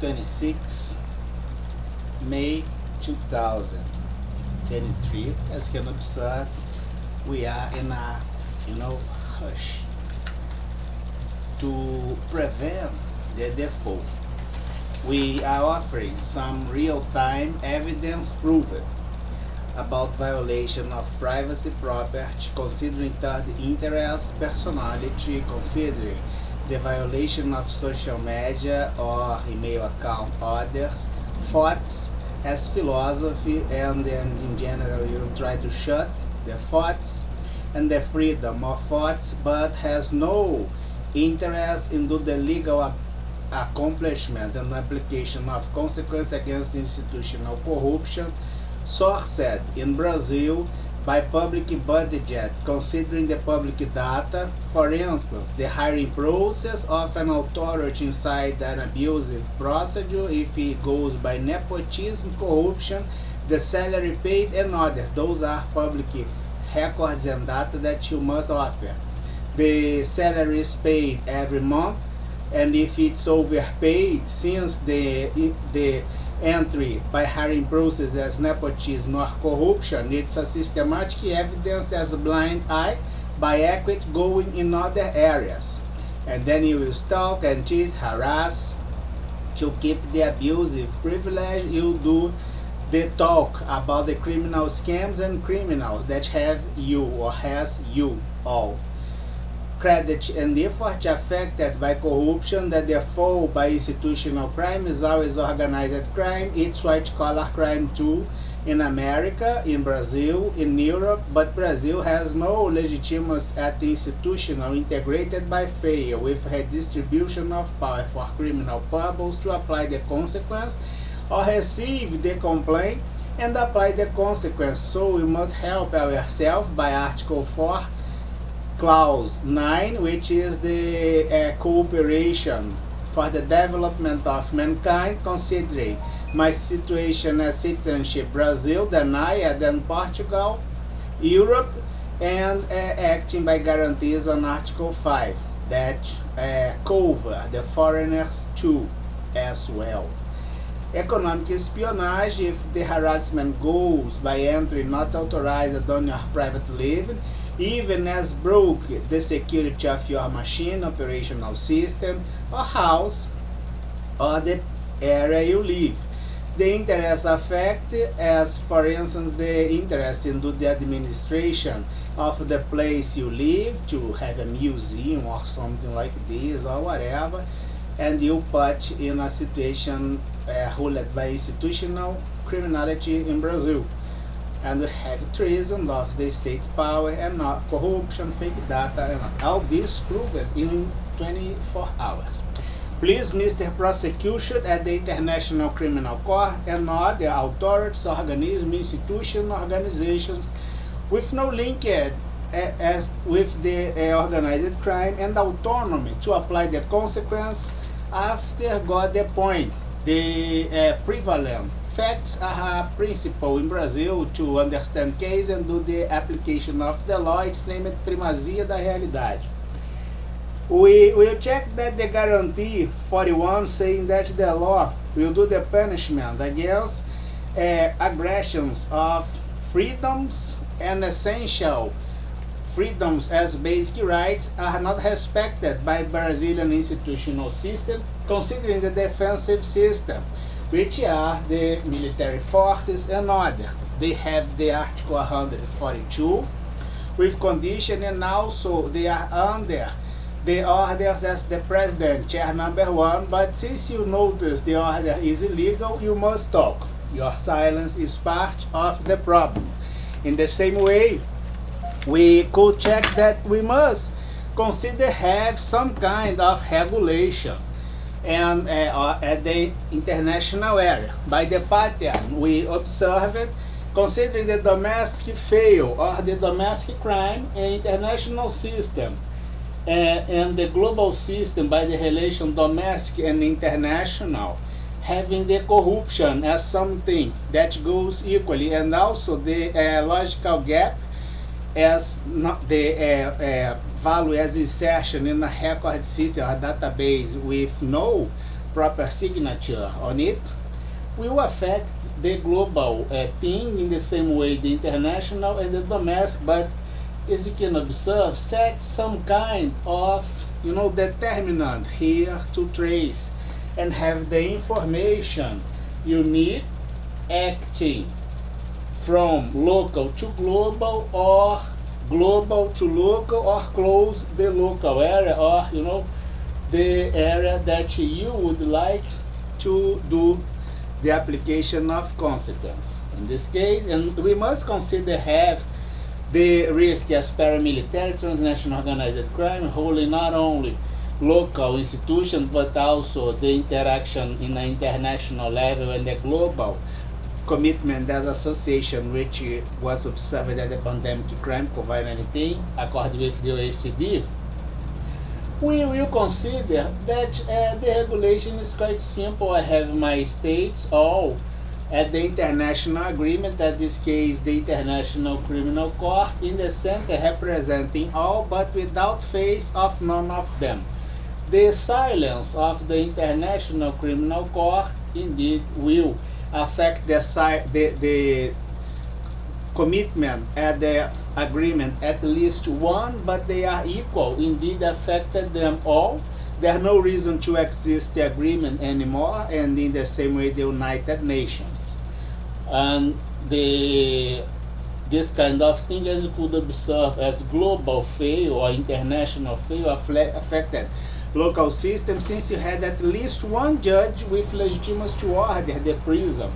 26 May 2023. As you can observe, we are in a hush to prevent the default. We are offering some real-time evidence proven about violation of privacy property, considering third interest personality, considering the violation of social media or email account orders, thoughts as philosophy, and then in general you try to shut the thoughts and the freedom of thoughts, but has no interest in the legal accomplishment and application of consequence against institutional corruption sourced in Brazil by public budget, considering the public data. For instance, the hiring process of an authority inside an abusive procedure, if it goes by nepotism, corruption, the salary paid, and others. Those are public records and data that you must offer. The salary is paid every month, and if it's overpaid, since the entry by hiring process as nepotism or corruption, it's a systematic evidence as a blind eye by equity going in other areas. And then you will stalk and tease, harass to keep the abusive privilege. You do the talk about the criminal scams and criminals that have you or has you all. Credit and effort affected by corruption, that the fall by institutional crime is always organized crime. It's white-collar crime too in America, in Brazil, in Europe, but Brazil has no legitimacy at the institutional integrated by fail with redistribution of power for criminal purpose to apply the consequence or receive the complaint and apply the consequence. So we must help ourselves by Article 4 Clause 9, which is the cooperation for the development of mankind, considering my situation as citizenship Brazil, then I, then Portugal, Europe, and acting by guarantees on Article 5 that cover the foreigners too as well. Economic espionage, if the harassment goes by entry not authorized on your private living, even as broke the security of your machine, operational system, or house, or the area you live. The interests affected, as for instance the interest in the administration of the place you live, to have a museum or something like this or whatever, and you put in a situation ruled by institutional criminality in Brazil. And we have treason of the state power and corruption, fake data, and all this proven in 24 hours. Please, Mr. Prosecution at the International Criminal Court and other authorities, organisms, institutions, organizations with no link as with the organized crime and autonomy to apply the consequence after got the point. The prevalent facts are a principle in Brazil to understand case and do the application of the law. It's named primazia da realidade. We will check that the guarantee 41 saying that the law will do the punishment against aggressions of freedoms and essential freedoms as basic rights are not respected by Brazilian institutional system, considering the defensive system, which are the military forces and other. They have the Article 142 with condition, and also they are under the orders as the president, chair number 1, but since you notice the order is illegal, you must talk. Your silence is part of the problem. In the same way, we could check that we must consider have some kind of regulation and at the international area. By the pattern we observed, considering the domestic fail or the domestic crime and international system and the global system by the relation domestic and international, having the corruption as something that goes equally, and also the logical gap as not the value as insertion in a record system or database with no proper signature on it will affect the global thing in the same way the international and the domestic, but as you can observe, set some kind of determinant here to trace and have the information you need acting from local to global or global to local or close the local area or the area that you would like to do the application of consequence. In this case, and we must consider have the risk as paramilitary transnational organized crime holding not only local institutions but also the interaction in an international level and the global commitment as association which was observed at the pandemic crime COVID-19 according with the OECD. We will consider that the regulation is quite simple. I have my states all at the international agreement, at this case the International Criminal Court, in the center representing all but without face of none of them. The silence of the International Criminal Court indeed will affect the commitment at the agreement at least one, but they are equal, indeed affected them all. There's no reason to exist the agreement anymore, and in the same way the United Nations. And this kind of thing, as you could observe, as global fail or international fail affected local system, since you had at least one judge with legitimacy to order the prison,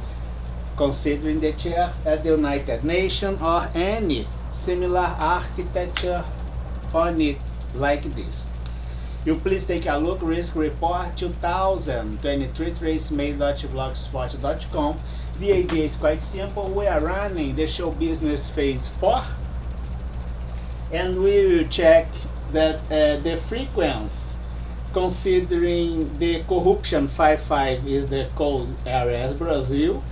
considering the chairs at the United Nations or any similar architecture on it like this. You please take a look, Risk Report 2023, tracemade.blogspot.com. The idea is quite simple. We are running the show business phase 4, and we will check that the frequency, considering the corruption 55 is the code area as Brazil,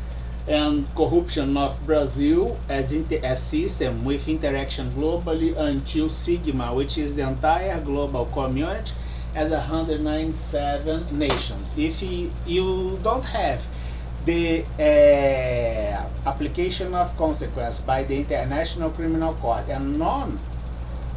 and corruption of Brazil as system with interaction globally until Sigma, which is the entire global community as 197 nations. If you don't have the application of consequence by the International Criminal Court and none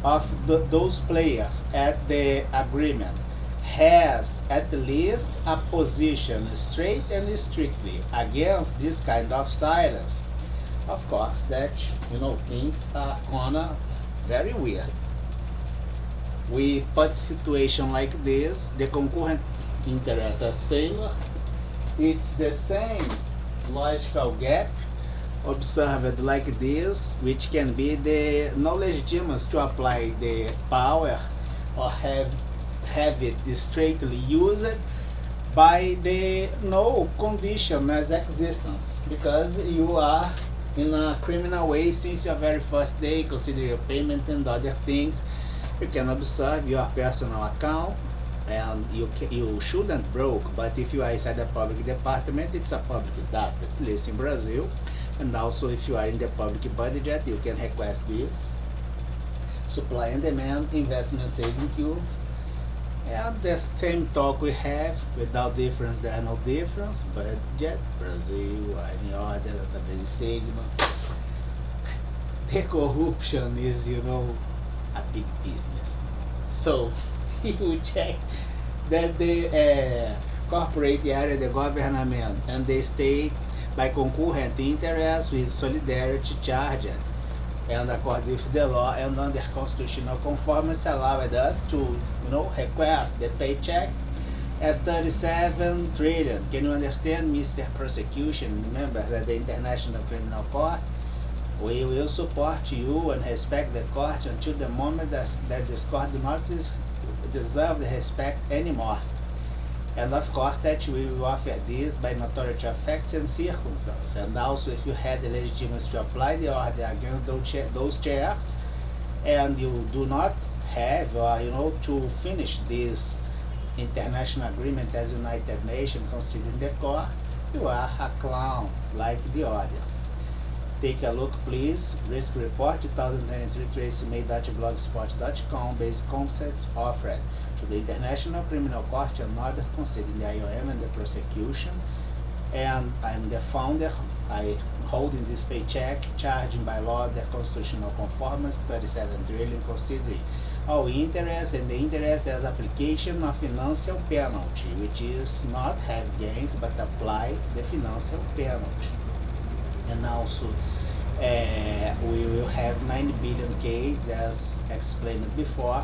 of those players at the agreement has at least a position straight and strictly against this kind of silence, of course that things are gonna very weird. We put situation like this, the concurrent interest as failure. It's the same logical gap observed like this, which can be the no legitimacy to apply the power or have it straightly used by the no condition as existence, because you are in a criminal way since your very first day, consider your payment and other things. You can observe your personal account, and you shouldn't broke, but if you are inside the public department, it's a public data, at least in Brazil. And also if you are in the public budget, you can request this supply and demand investment saving curve. And the same talk we have, without difference there are no difference, but jet Brazil, any other database Sigma. The corruption is a big business. So you check that the corporate area, the government and the state by concurrent interest with solidarity charged and according with the law and under constitutional conformity allowed us to request the paycheck as 37 trillion. Can you understand, Mr. Prosecution members at the International Criminal Court? We will support you and respect the court until the moment that this court do not deserve the respect anymore. And of course that we will offer this by notoriety of facts and circumstances. And also if you had the legitimacy to apply the order against those chairs and you do not have to finish this international agreement as United Nations considering the court, you are a clown like the others. Take a look, please. Risk Report 2023, tracemay.blogspot.com. Basic concept offered to the International Criminal Court and others considering the IOM and the prosecution. And I'm the founder. I holding this paycheck, charging by law the constitutional conformance 37 trillion, considering all interest and the interest as application of financial penalty, which is not have gains but apply the financial penalty. And also we will have 9 billion case as explained before.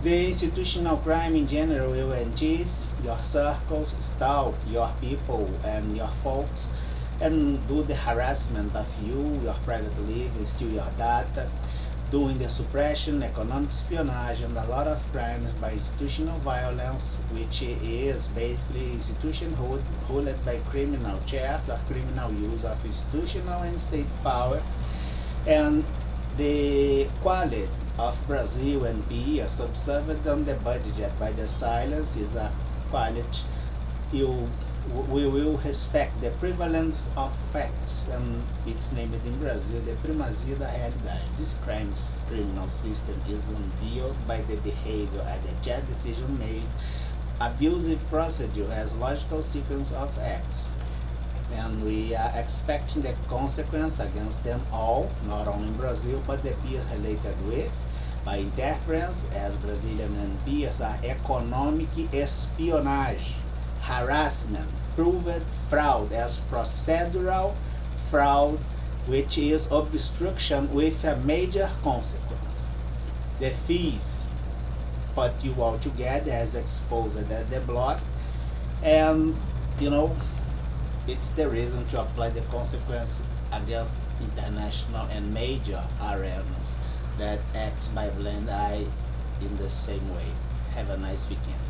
The institutional crime in general will entice your circles, stalk your people and your folks, and do the harassment of you, your private life, steal your data, doing the suppression, economic espionage, and a lot of crimes by institutional violence, which is basically institution ruled by criminal chairs or criminal use of institutional and state power. And the quality of Brazil and peers observed on the budget by the silence is a quality we will respect the prevalence of facts, and it's named in Brazil the primazia da realidade. This criminal system is unveiled by the behavior at the just decision made, abusive procedure as logical sequence of acts. And we are expecting the consequence against them all, not only in Brazil, but the peers related with, by interference, as Brazilian and peers are economic espionage, harassment, proved fraud as procedural fraud, which is obstruction with a major consequence. The fees put you all together as exposed at the blog, and it's the reason to apply the consequence against international and major arenas that acts by blind eye in the same way. Have a nice weekend.